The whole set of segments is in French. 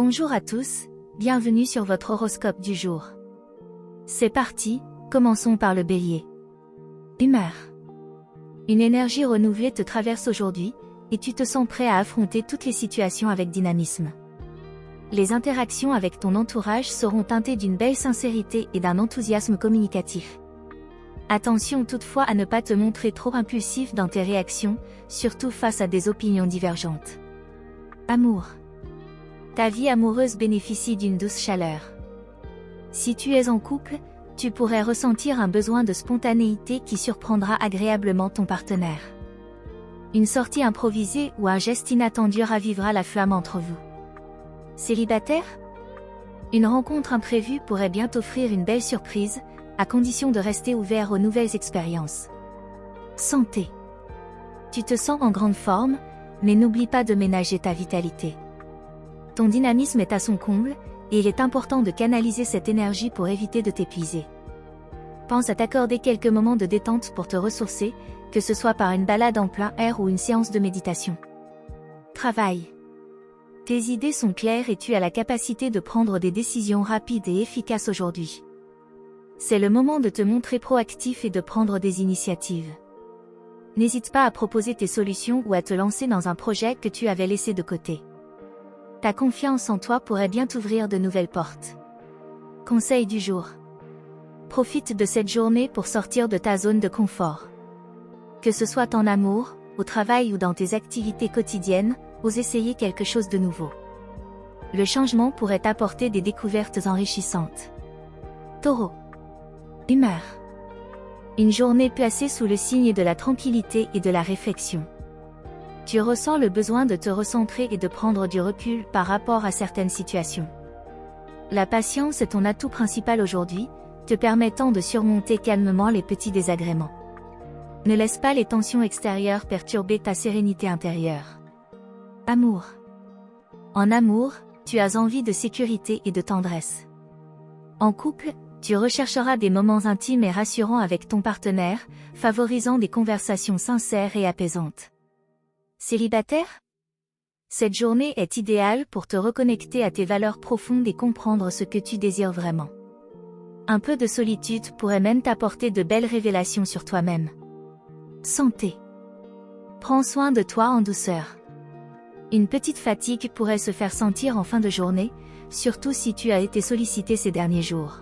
Bonjour à tous, bienvenue sur votre horoscope du jour. C'est parti, commençons par le Bélier. Humeur. Une énergie renouvelée te traverse aujourd'hui, et tu te sens prêt à affronter toutes les situations avec dynamisme. Les interactions avec ton entourage seront teintées d'une belle sincérité et d'un enthousiasme communicatif. Attention toutefois à ne pas te montrer trop impulsif dans tes réactions, surtout face à des opinions divergentes. Amour. Ta vie amoureuse bénéficie d'une douce chaleur. Si tu es en couple, tu pourrais ressentir un besoin de spontanéité qui surprendra agréablement ton partenaire. Une sortie improvisée ou un geste inattendu ravivera la flamme entre vous. Célibataire? Une rencontre imprévue pourrait bien t'offrir une belle surprise, à condition de rester ouvert aux nouvelles expériences. Santé. Tu te sens en grande forme, mais n'oublie pas de ménager ta vitalité. Ton dynamisme est à son comble, et il est important de canaliser cette énergie pour éviter de t'épuiser. Pense à t'accorder quelques moments de détente pour te ressourcer, que ce soit par une balade en plein air ou une séance de méditation. Travail. Tes idées sont claires et tu as la capacité de prendre des décisions rapides et efficaces aujourd'hui. C'est le moment de te montrer proactif et de prendre des initiatives. N'hésite pas à proposer tes solutions ou à te lancer dans un projet que tu avais laissé de côté. Ta confiance en toi pourrait bien t'ouvrir de nouvelles portes. Conseil du jour. Profite de cette journée pour sortir de ta zone de confort. Que ce soit en amour, au travail ou dans tes activités quotidiennes, ose essayer quelque chose de nouveau. Le changement pourrait t'apporter des découvertes enrichissantes. Taureau. Humeur. Une journée placée sous le signe de la tranquillité et de la réflexion. Tu ressens le besoin de te recentrer et de prendre du recul par rapport à certaines situations. La patience est ton atout principal aujourd'hui, te permettant de surmonter calmement les petits désagréments. Ne laisse pas les tensions extérieures perturber ta sérénité intérieure. Amour. En amour, tu as envie de sécurité et de tendresse. En couple, tu rechercheras des moments intimes et rassurants avec ton partenaire, favorisant des conversations sincères et apaisantes. Célibataire? Cette journée est idéale pour te reconnecter à tes valeurs profondes et comprendre ce que tu désires vraiment. Un peu de solitude pourrait même t'apporter de belles révélations sur toi-même. Santé. Prends soin de toi en douceur. Une petite fatigue pourrait se faire sentir en fin de journée, surtout si tu as été sollicité ces derniers jours.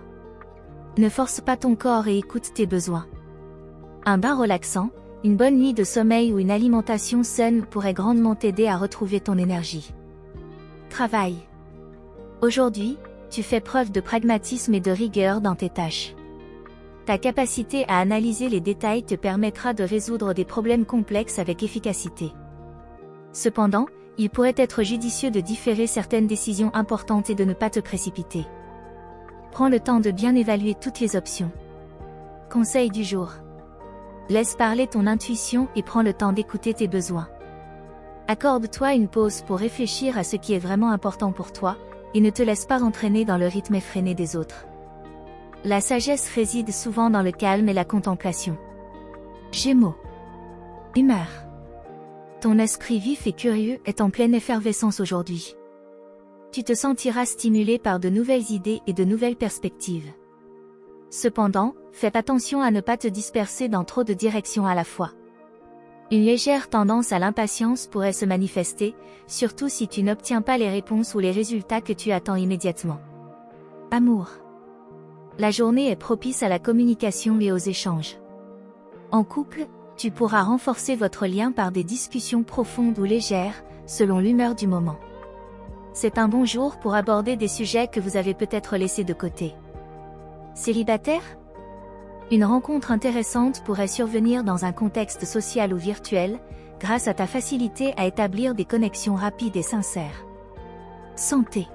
Ne force pas ton corps et écoute tes besoins. Un bain relaxant, une bonne nuit de sommeil ou une alimentation saine pourrait grandement t'aider à retrouver ton énergie. Travail. Aujourd'hui, tu fais preuve de pragmatisme et de rigueur dans tes tâches. Ta capacité à analyser les détails te permettra de résoudre des problèmes complexes avec efficacité. Cependant, il pourrait être judicieux de différer certaines décisions importantes et de ne pas te précipiter. Prends le temps de bien évaluer toutes les options. Conseil du jour. Laisse parler ton intuition et prends le temps d'écouter tes besoins. Accorde-toi une pause pour réfléchir à ce qui est vraiment important pour toi, et ne te laisse pas entraîner dans le rythme effréné des autres. La sagesse réside souvent dans le calme et la contemplation. Gémeaux. Humeur. Ton esprit vif et curieux est en pleine effervescence aujourd'hui. Tu te sentiras stimulé par de nouvelles idées et de nouvelles perspectives. Cependant, fais attention à ne pas te disperser dans trop de directions à la fois. Une légère tendance à l'impatience pourrait se manifester, surtout si tu n'obtiens pas les réponses ou les résultats que tu attends immédiatement. Amour. La journée est propice à la communication et aux échanges. En couple, tu pourras renforcer votre lien par des discussions profondes ou légères, selon l'humeur du moment. C'est un bon jour pour aborder des sujets que vous avez peut-être laissés de côté. Célibataire? Une rencontre intéressante pourrait survenir dans un contexte social ou virtuel, grâce à ta facilité à établir des connexions rapides et sincères. Santé.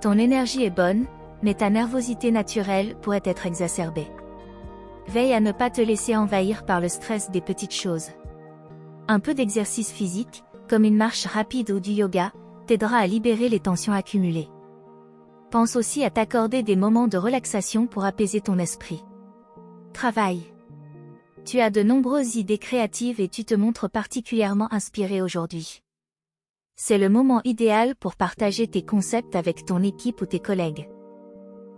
Ton énergie est bonne, mais ta nervosité naturelle pourrait être exacerbée. Veille à ne pas te laisser envahir par le stress des petites choses. Un peu d'exercice physique, comme une marche rapide ou du yoga, t'aidera à libérer les tensions accumulées. Pense aussi à t'accorder des moments de relaxation pour apaiser ton esprit. Travail. Tu as de nombreuses idées créatives et tu te montres particulièrement inspiré aujourd'hui. C'est le moment idéal pour partager tes concepts avec ton équipe ou tes collègues.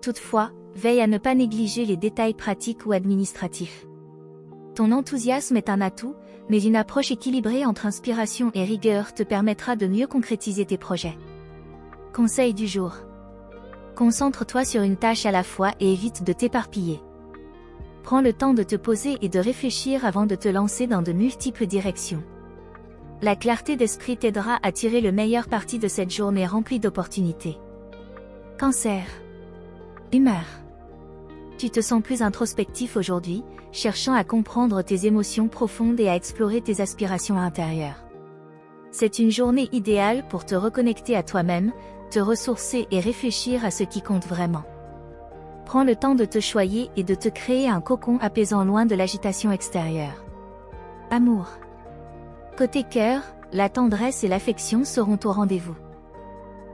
Toutefois, veille à ne pas négliger les détails pratiques ou administratifs. Ton enthousiasme est un atout, mais une approche équilibrée entre inspiration et rigueur te permettra de mieux concrétiser tes projets. Conseil du jour. Concentre-toi sur une tâche à la fois et évite de t'éparpiller. Prends le temps de te poser et de réfléchir avant de te lancer dans de multiples directions. La clarté d'esprit t'aidera à tirer le meilleur parti de cette journée remplie d'opportunités. Cancer. Humeur. Tu te sens plus introspectif aujourd'hui, cherchant à comprendre tes émotions profondes et à explorer tes aspirations intérieures. C'est une journée idéale pour te reconnecter à toi-même, te ressourcer et réfléchir à ce qui compte vraiment. Prends le temps de te choyer et de te créer un cocon apaisant loin de l'agitation extérieure. Amour. Côté cœur, la tendresse et l'affection seront au rendez-vous.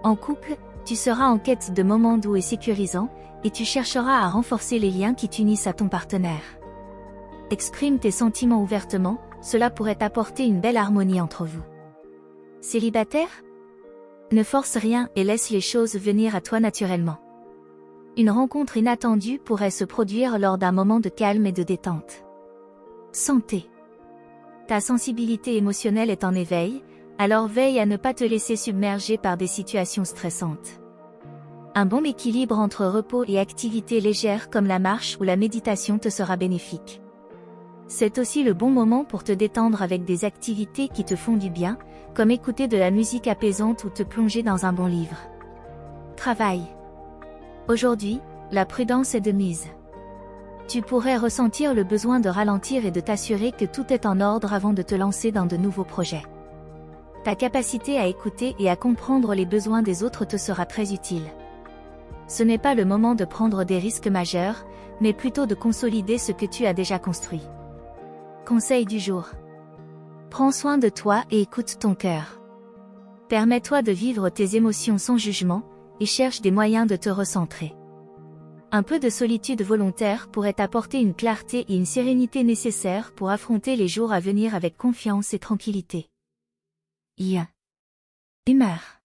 En couple, tu seras en quête de moments doux et sécurisants, et tu chercheras à renforcer les liens qui t'unissent à ton partenaire. Exprime tes sentiments ouvertement, cela pourrait apporter une belle harmonie entre vous. Célibataire? Ne force rien et laisse les choses venir à toi naturellement. Une rencontre inattendue pourrait se produire lors d'un moment de calme et de détente. Santé. Ta sensibilité émotionnelle est en éveil, alors veille à ne pas te laisser submerger par des situations stressantes. Un bon équilibre entre repos et activités légères comme la marche ou la méditation te sera bénéfique. C'est aussi le bon moment pour te détendre avec des activités qui te font du bien, comme écouter de la musique apaisante ou te plonger dans un bon livre. Travail. Aujourd'hui, la prudence est de mise. Tu pourrais ressentir le besoin de ralentir et de t'assurer que tout est en ordre avant de te lancer dans de nouveaux projets. Ta capacité à écouter et à comprendre les besoins des autres te sera très utile. Ce n'est pas le moment de prendre des risques majeurs, mais plutôt de consolider ce que tu as déjà construit. Conseil du jour. Prends soin de toi et écoute ton cœur. Permets-toi de vivre tes émotions sans jugement, et cherche des moyens de te recentrer. Un peu de solitude volontaire pourrait t'apporter une clarté et une sérénité nécessaires pour affronter les jours à venir avec confiance et tranquillité. Humeur.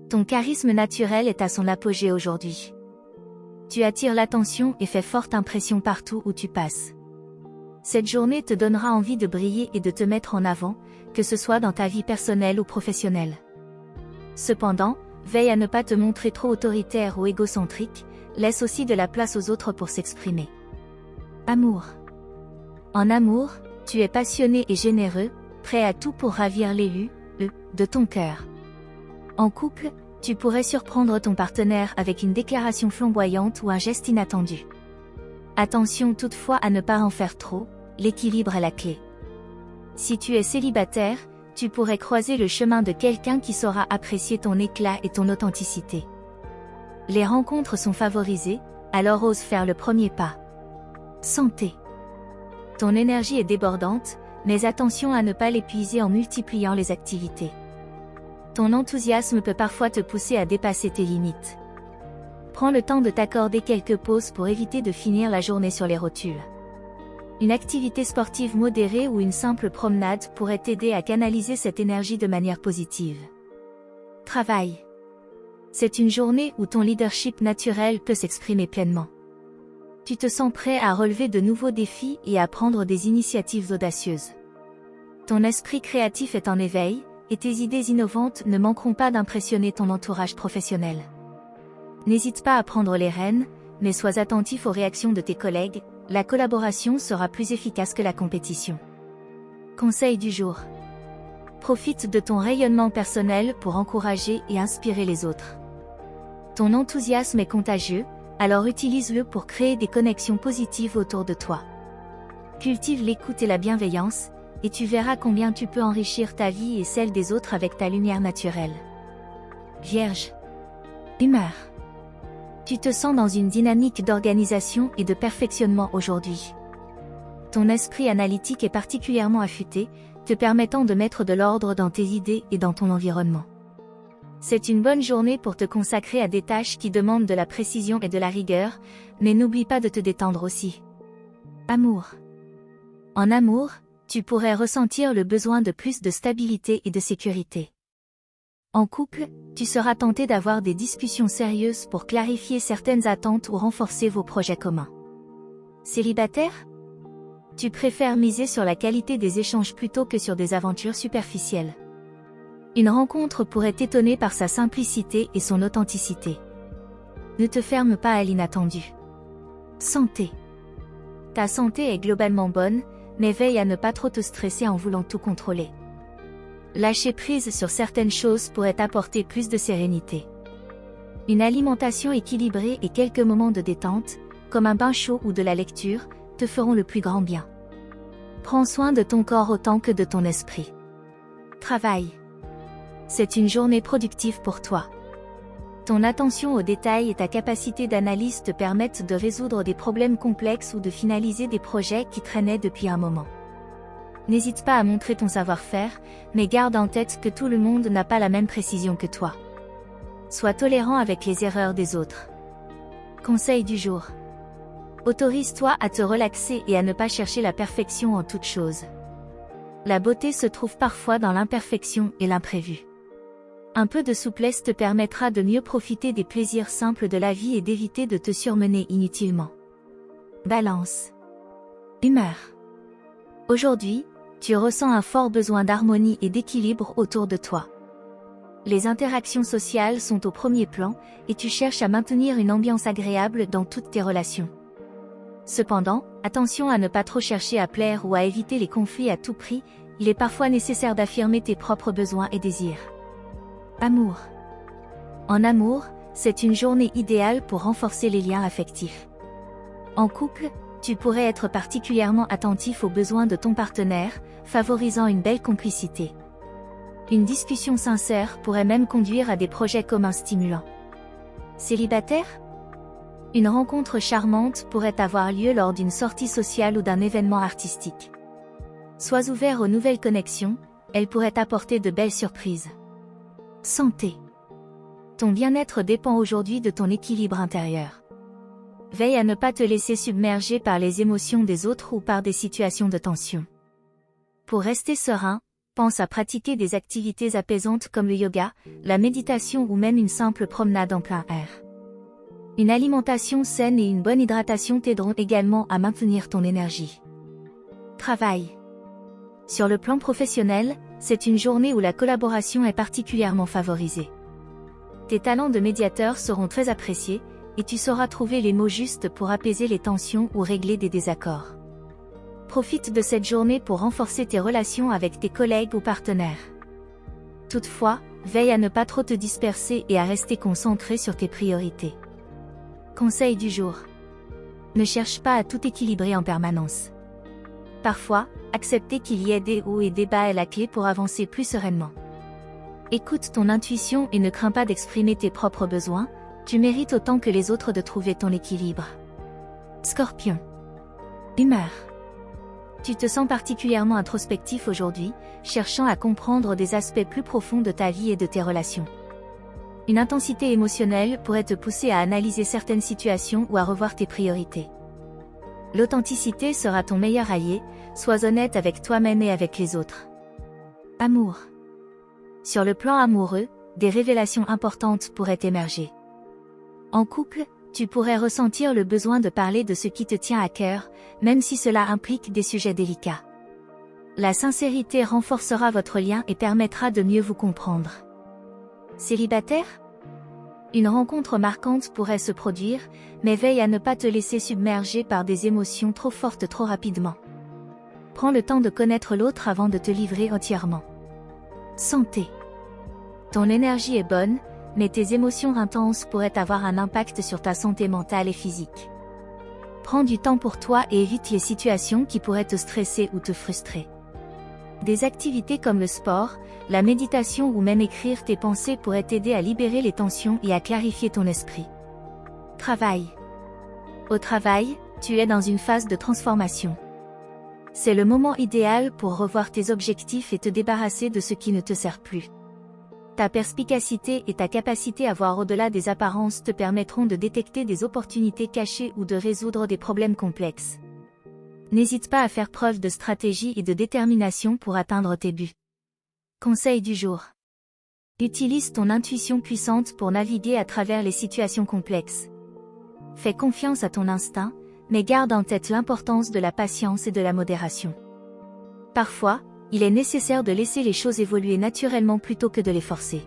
Ton charisme naturel est à son apogée aujourd'hui. Tu attires l'attention et fais forte impression partout où tu passes. Cette journée te donnera envie de briller et de te mettre en avant, que ce soit dans ta vie personnelle ou professionnelle. Cependant, veille à ne pas te montrer trop autoritaire ou égocentrique, laisse aussi de la place aux autres pour s'exprimer. Amour. En amour, tu es passionné et généreux, prêt à tout pour ravir l'élu, de ton cœur. En couple, tu pourrais surprendre ton partenaire avec une déclaration flamboyante ou un geste inattendu. Attention toutefois à ne pas en faire trop, l'équilibre est la clé. Si tu es célibataire, tu pourrais croiser le chemin de quelqu'un qui saura apprécier ton éclat et ton authenticité. Les rencontres sont favorisées, alors ose faire le premier pas. Santé. Ton énergie est débordante, mais attention à ne pas l'épuiser en multipliant les activités. Ton enthousiasme peut parfois te pousser à dépasser tes limites. Prends le temps de t'accorder quelques pauses pour éviter de finir la journée sur les rotules. Une activité sportive modérée ou une simple promenade pourrait t'aider à canaliser cette énergie de manière positive. Travail. C'est une journée où ton leadership naturel peut s'exprimer pleinement. Tu te sens prêt à relever de nouveaux défis et à prendre des initiatives audacieuses. Ton esprit créatif est en éveil, et tes idées innovantes ne manqueront pas d'impressionner ton entourage professionnel. N'hésite pas à prendre les rênes, mais sois attentif aux réactions de tes collègues, la collaboration sera plus efficace que la compétition. Conseil du jour. Profite de ton rayonnement personnel pour encourager et inspirer les autres. Ton enthousiasme est contagieux, alors utilise-le pour créer des connexions positives autour de toi. Cultive l'écoute et la bienveillance, et tu verras combien tu peux enrichir ta vie et celle des autres avec ta lumière naturelle. Vierge. Humeur. Tu te sens dans une dynamique d'organisation et de perfectionnement aujourd'hui. Ton esprit analytique est particulièrement affûté, te permettant de mettre de l'ordre dans tes idées et dans ton environnement. C'est une bonne journée pour te consacrer à des tâches qui demandent de la précision et de la rigueur, mais n'oublie pas de te détendre aussi. Amour. En amour, tu pourrais ressentir le besoin de plus de stabilité et de sécurité. En couple, tu seras tenté d'avoir des discussions sérieuses pour clarifier certaines attentes ou renforcer vos projets communs. Célibataire? Tu préfères miser sur la qualité des échanges plutôt que sur des aventures superficielles. Une rencontre pourrait t'étonner par sa simplicité et son authenticité. Ne te ferme pas à l'inattendu. Santé. Ta santé est globalement bonne, mais veille à ne pas trop te stresser en voulant tout contrôler. Lâcher prise sur certaines choses pourrait t'apporter plus de sérénité. Une alimentation équilibrée et quelques moments de détente, comme un bain chaud ou de la lecture, te feront le plus grand bien. Prends soin de ton corps autant que de ton esprit. Travail. C'est une journée productive pour toi. Ton attention aux détails et ta capacité d'analyse te permettent de résoudre des problèmes complexes ou de finaliser des projets qui traînaient depuis un moment. N'hésite pas à montrer ton savoir-faire, mais garde en tête que tout le monde n'a pas la même précision que toi. Sois tolérant avec les erreurs des autres. Conseil du jour. Autorise-toi à te relaxer et à ne pas chercher la perfection en toute chose. La beauté se trouve parfois dans l'imperfection et l'imprévu. Un peu de souplesse te permettra de mieux profiter des plaisirs simples de la vie et d'éviter de te surmener inutilement. Balance. Humeur. Aujourd'hui, tu ressens un fort besoin d'harmonie et d'équilibre autour de toi. Les interactions sociales sont au premier plan, et tu cherches à maintenir une ambiance agréable dans toutes tes relations. Cependant, attention à ne pas trop chercher à plaire ou à éviter les conflits à tout prix, il est parfois nécessaire d'affirmer tes propres besoins et désirs. Amour. En amour, c'est une journée idéale pour renforcer les liens affectifs. En couple, tu pourrais être particulièrement attentif aux besoins de ton partenaire, favorisant une belle complicité. Une discussion sincère pourrait même conduire à des projets communs stimulants. Célibataire? Une rencontre charmante pourrait avoir lieu lors d'une sortie sociale ou d'un événement artistique. Sois ouvert aux nouvelles connexions, elles pourraient apporter de belles surprises. Santé. Ton bien-être dépend aujourd'hui de ton équilibre intérieur. Veille à ne pas te laisser submerger par les émotions des autres ou par des situations de tension. Pour rester serein, pense à pratiquer des activités apaisantes comme le yoga, la méditation ou même une simple promenade en plein air. Une alimentation saine et une bonne hydratation t'aideront également à maintenir ton énergie. Travail. Sur le plan professionnel, c'est une journée où la collaboration est particulièrement favorisée. Tes talents de médiateur seront très appréciés, et tu sauras trouver les mots justes pour apaiser les tensions ou régler des désaccords. Profite de cette journée pour renforcer tes relations avec tes collègues ou partenaires. Toutefois, veille à ne pas trop te disperser et à rester concentré sur tes priorités. Conseil du jour. Ne cherche pas à tout équilibrer en permanence. Parfois, accepter qu'il y ait des hauts et des bas est la clé pour avancer plus sereinement. Écoute ton intuition et ne crains pas d'exprimer tes propres besoins, tu mérites autant que les autres de trouver ton équilibre. Scorpion. Humeur. Tu te sens particulièrement introspectif aujourd'hui, cherchant à comprendre des aspects plus profonds de ta vie et de tes relations. Une intensité émotionnelle pourrait te pousser à analyser certaines situations ou à revoir tes priorités. L'authenticité sera ton meilleur allié, sois honnête avec toi-même et avec les autres. Amour. Sur le plan amoureux, des révélations importantes pourraient émerger. En couple, tu pourrais ressentir le besoin de parler de ce qui te tient à cœur, même si cela implique des sujets délicats. La sincérité renforcera votre lien et permettra de mieux vous comprendre. Célibataire? Une rencontre marquante pourrait se produire, mais veille à ne pas te laisser submerger par des émotions trop fortes trop rapidement. Prends le temps de connaître l'autre avant de te livrer entièrement. Santé. Ton énergie est bonne, mais tes émotions intenses pourraient avoir un impact sur ta santé mentale et physique. Prends du temps pour toi et évite les situations qui pourraient te stresser ou te frustrer. Des activités comme le sport, la méditation ou même écrire tes pensées pourraient t'aider à libérer les tensions et à clarifier ton esprit. Travail. Au travail, tu es dans une phase de transformation. C'est le moment idéal pour revoir tes objectifs et te débarrasser de ce qui ne te sert plus. Ta perspicacité et ta capacité à voir au-delà des apparences te permettront de détecter des opportunités cachées ou de résoudre des problèmes complexes. N'hésite pas à faire preuve de stratégie et de détermination pour atteindre tes buts. Conseil du jour. Utilise ton intuition puissante pour naviguer à travers les situations complexes. Fais confiance à ton instinct, mais garde en tête l'importance de la patience et de la modération. Parfois, il est nécessaire de laisser les choses évoluer naturellement plutôt que de les forcer.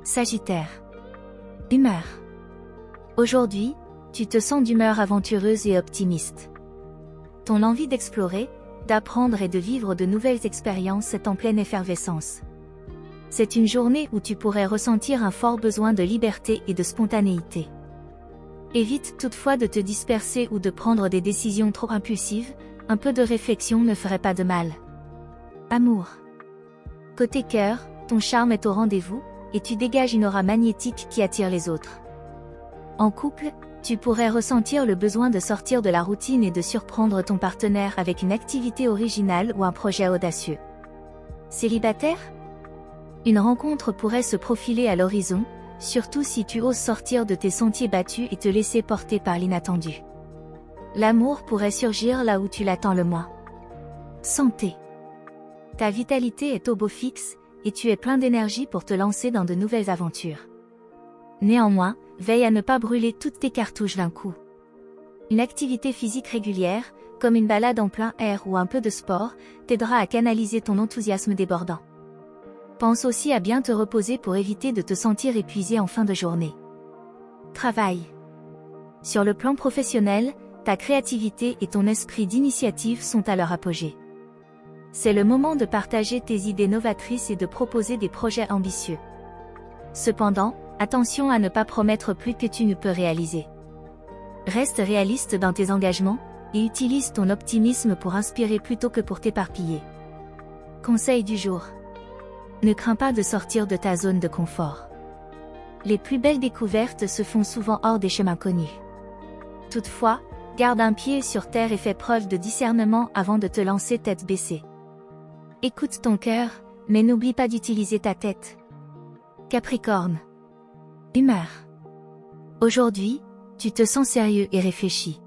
Sagittaire. Humeur. Aujourd'hui, tu te sens d'humeur aventureuse et optimiste. Ton envie d'explorer, d'apprendre et de vivre de nouvelles expériences est en pleine effervescence. C'est une journée où tu pourrais ressentir un fort besoin de liberté et de spontanéité. Évite toutefois de te disperser ou de prendre des décisions trop impulsives, un peu de réflexion ne ferait pas de mal. Amour. Côté cœur, ton charme est au rendez-vous, et tu dégages une aura magnétique qui attire les autres. En couple, tu pourrais ressentir le besoin de sortir de la routine et de surprendre ton partenaire avec une activité originale ou un projet audacieux. Célibataire? Une rencontre pourrait se profiler à l'horizon, surtout si tu oses sortir de tes sentiers battus et te laisser porter par l'inattendu. L'amour pourrait surgir là où tu l'attends le moins. Santé. Ta vitalité est au beau fixe, et tu es plein d'énergie pour te lancer dans de nouvelles aventures. Néanmoins, veille à ne pas brûler toutes tes cartouches d'un coup. Une activité physique régulière, comme une balade en plein air ou un peu de sport, t'aidera à canaliser ton enthousiasme débordant. Pense aussi à bien te reposer pour éviter de te sentir épuisé en fin de journée. Travail. Sur le plan professionnel, ta créativité et ton esprit d'initiative sont à leur apogée. C'est le moment de partager tes idées novatrices et de proposer des projets ambitieux. Cependant, attention à ne pas promettre plus que tu ne peux réaliser. Reste réaliste dans tes engagements, et utilise ton optimisme pour inspirer plutôt que pour t'éparpiller. Conseil du jour. Ne crains pas de sortir de ta zone de confort. Les plus belles découvertes se font souvent hors des chemins connus. Toutefois, garde un pied sur terre et fais preuve de discernement avant de te lancer tête baissée. Écoute ton cœur, mais n'oublie pas d'utiliser ta tête. Capricorne. Humeur. Aujourd'hui, tu te sens sérieux et réfléchi.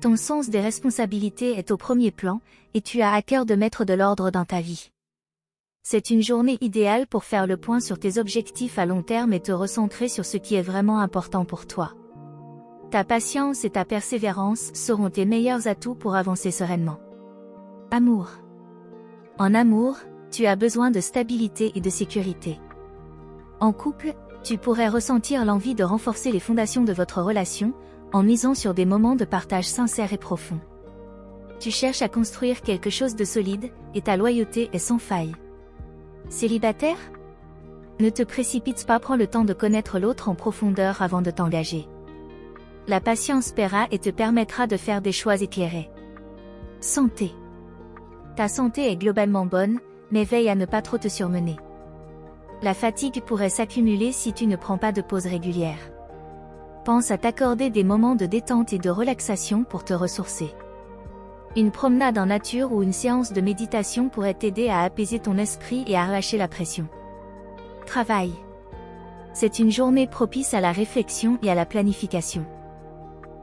Ton sens des responsabilités est au premier plan, et tu as à cœur de mettre de l'ordre dans ta vie. C'est une journée idéale pour faire le point sur tes objectifs à long terme et te recentrer sur ce qui est vraiment important pour toi. Ta patience et ta persévérance seront tes meilleurs atouts pour avancer sereinement. Amour. En amour, tu as besoin de stabilité et de sécurité. En couple, tu pourrais ressentir l'envie de renforcer les fondations de votre relation, en misant sur des moments de partage sincères et profonds. Tu cherches à construire quelque chose de solide, et ta loyauté est sans faille. Célibataire? Ne te précipite pas, prends le temps de connaître l'autre en profondeur avant de t'engager. La patience paiera et te permettra de faire des choix éclairés. Santé. Ta santé est globalement bonne, mais veille à ne pas trop te surmener. La fatigue pourrait s'accumuler si tu ne prends pas de pause régulière. Pense à t'accorder des moments de détente et de relaxation pour te ressourcer. Une promenade en nature ou une séance de méditation pourrait t'aider à apaiser ton esprit et à relâcher la pression. Travail. C'est une journée propice à la réflexion et à la planification.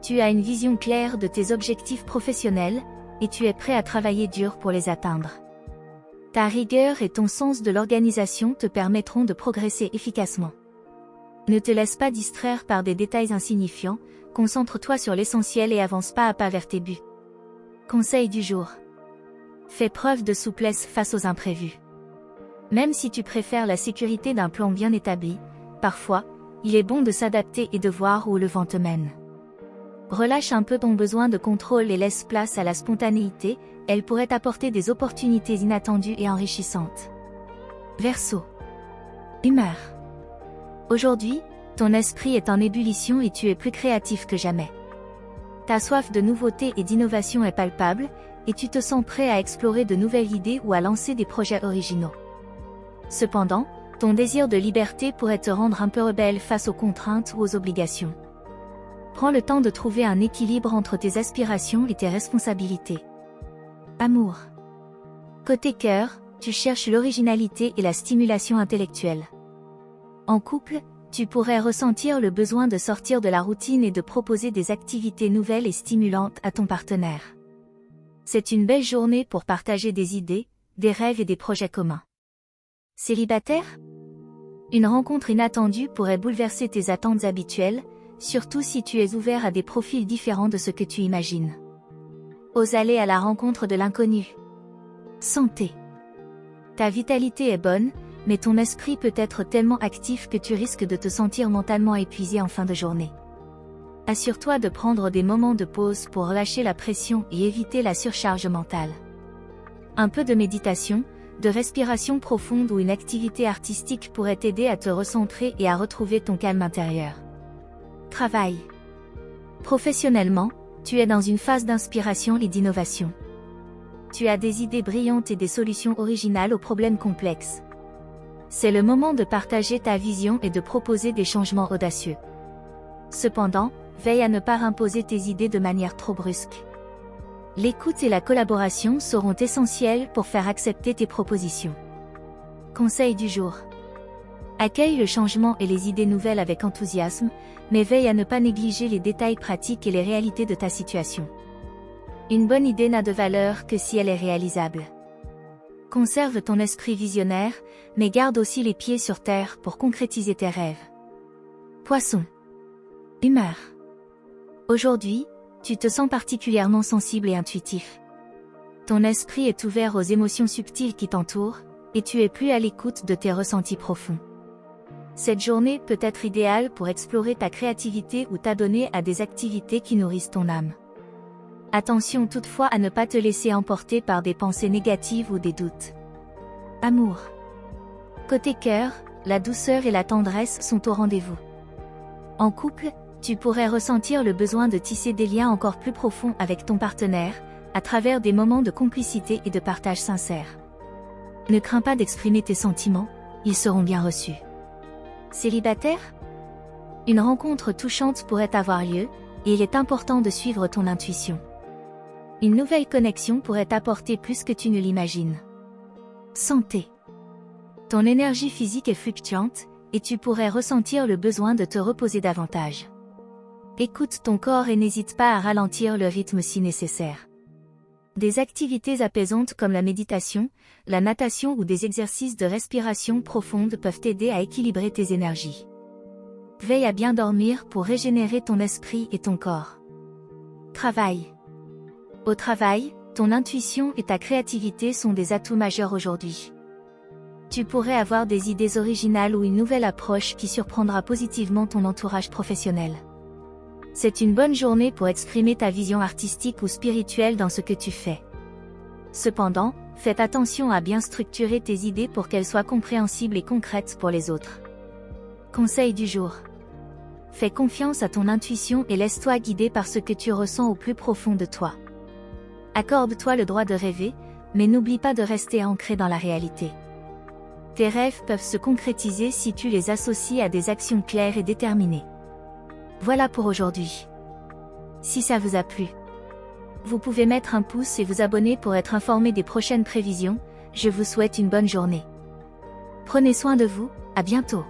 Tu as une vision claire de tes objectifs professionnels, et tu es prêt à travailler dur pour les atteindre. Ta rigueur et ton sens de l'organisation te permettront de progresser efficacement. Ne te laisse pas distraire par des détails insignifiants, concentre-toi sur l'essentiel et avance pas à pas vers tes buts. Conseil du jour. Fais preuve de souplesse face aux imprévus. Même si tu préfères la sécurité d'un plan bien établi, parfois, il est bon de s'adapter et de voir où le vent te mène. Relâche un peu ton besoin de contrôle et laisse place à la spontanéité, elle pourrait apporter des opportunités inattendues et enrichissantes. Verseau. Humeur. Aujourd'hui, ton esprit est en ébullition et tu es plus créatif que jamais. Ta soif de nouveauté et d'innovation est palpable, et tu te sens prêt à explorer de nouvelles idées ou à lancer des projets originaux. Cependant, ton désir de liberté pourrait te rendre un peu rebelle face aux contraintes ou aux obligations. Prends le temps de trouver un équilibre entre tes aspirations et tes responsabilités. Amour. Côté cœur, tu cherches l'originalité et la stimulation intellectuelle. En couple, tu pourrais ressentir le besoin de sortir de la routine et de proposer des activités nouvelles et stimulantes à ton partenaire. C'est une belle journée pour partager des idées, des rêves et des projets communs. Célibataire? Une rencontre inattendue pourrait bouleverser tes attentes habituelles, surtout si tu es ouvert à des profils différents de ce que tu imagines. Ose aller à la rencontre de l'inconnu. Santé. Ta vitalité est bonne, mais ton esprit peut être tellement actif que tu risques de te sentir mentalement épuisé en fin de journée. Assure-toi de prendre des moments de pause pour relâcher la pression et éviter la surcharge mentale. Un peu de méditation, de respiration profonde ou une activité artistique pourrait t'aider à te recentrer et à retrouver ton calme intérieur. Travail. Professionnellement, tu es dans une phase d'inspiration et d'innovation. Tu as des idées brillantes et des solutions originales aux problèmes complexes. C'est le moment de partager ta vision et de proposer des changements audacieux. Cependant, veille à ne pas imposer tes idées de manière trop brusque. L'écoute et la collaboration seront essentielles pour faire accepter tes propositions. Conseil du jour. Accueille le changement et les idées nouvelles avec enthousiasme, mais veille à ne pas négliger les détails pratiques et les réalités de ta situation. Une bonne idée n'a de valeur que si elle est réalisable. Conserve ton esprit visionnaire, mais garde aussi les pieds sur terre pour concrétiser tes rêves. Poisson. Humeur. Aujourd'hui, tu te sens particulièrement sensible et intuitif. Ton esprit est ouvert aux émotions subtiles qui t'entourent, et tu es plus à l'écoute de tes ressentis profonds. Cette journée peut être idéale pour explorer ta créativité ou t'adonner à des activités qui nourrissent ton âme. Attention toutefois à ne pas te laisser emporter par des pensées négatives ou des doutes. Amour. Côté cœur, la douceur et la tendresse sont au rendez-vous. En couple, tu pourrais ressentir le besoin de tisser des liens encore plus profonds avec ton partenaire, à travers des moments de complicité et de partage sincère. Ne crains pas d'exprimer tes sentiments, ils seront bien reçus. Célibataire? Une rencontre touchante pourrait avoir lieu, et il est important de suivre ton intuition. Une nouvelle connexion pourrait t'apporter plus que tu ne l'imagines. Santé. Ton énergie physique est fluctuante, et tu pourrais ressentir le besoin de te reposer davantage. Écoute ton corps et n'hésite pas à ralentir le rythme si nécessaire. Des activités apaisantes comme la méditation, la natation ou des exercices de respiration profonde peuvent t'aider à équilibrer tes énergies. Veille à bien dormir pour régénérer ton esprit et ton corps. Travail. Au travail, ton intuition et ta créativité sont des atouts majeurs aujourd'hui. Tu pourrais avoir des idées originales ou une nouvelle approche qui surprendra positivement ton entourage professionnel. C'est une bonne journée pour exprimer ta vision artistique ou spirituelle dans ce que tu fais. Cependant, fais attention à bien structurer tes idées pour qu'elles soient compréhensibles et concrètes pour les autres. Conseil du jour. Fais confiance à ton intuition et laisse-toi guider par ce que tu ressens au plus profond de toi. Accorde-toi le droit de rêver, mais n'oublie pas de rester ancré dans la réalité. Tes rêves peuvent se concrétiser si tu les associes à des actions claires et déterminées. Voilà pour aujourd'hui. Si ça vous a plu, vous pouvez mettre un pouce et vous abonner pour être informé des prochaines prévisions. Je vous souhaite une bonne journée. Prenez soin de vous, à bientôt.